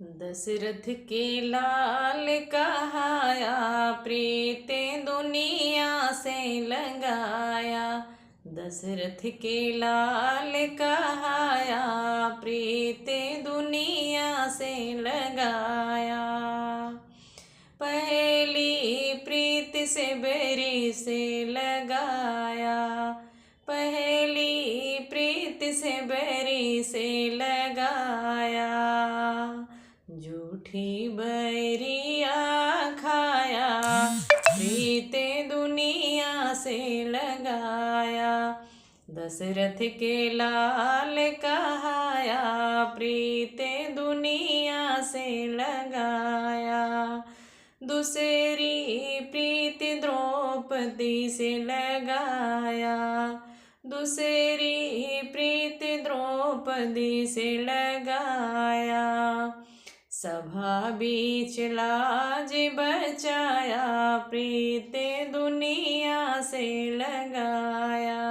दशरथ के लाल कहाया, प्रीते दुनिया से लगाया। दशरथ के लाल कहाया, प्रीते दुनिया से लगाया। पहली प्रीत से बेरी से लगाया, पहली प्रीत से बेरी से लगाया। झूठी बैरिया खाया, प्रीते दुनिया से लगाया। दशरथ के लाल कहाया, प्रीते दुनिया से लगाया। दूसरी प्रीति द्रौपदी से लगाया, दूसरी प्रीति द्रौपदी से लगाया। सभा बीच लाज बचाया, प्रीते दुनिया से लगाया।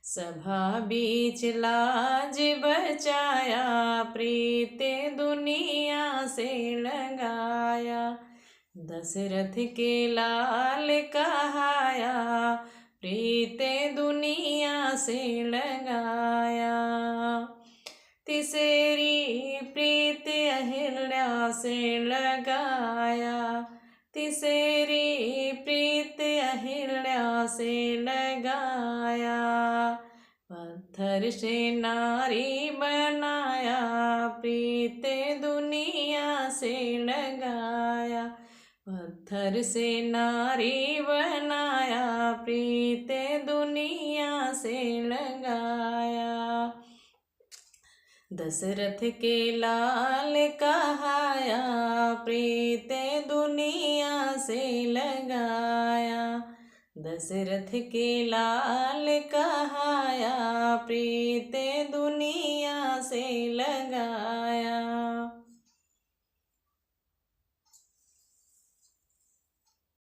सभा बीच लाज बचाया, प्रीते दुनिया से लगाया। दशरथ के लाल कहाया, प्रीते दुनिया से लगाया। तीसरी प्रीत अहिल्या से लगाया, तीसरी प्रीत अहिल्या से लगाया। पत्थर से नारी बनाया, प्रीते दुनिया से लगाया। पत्थर से नारी बनाया, प्रीते दुनिया से लगाया। दशरथ के लाल कहाया, प्रीते दुनिया से लगाया। दशरथ के लाल कहाया, प्रीते दुनिया से लगाया।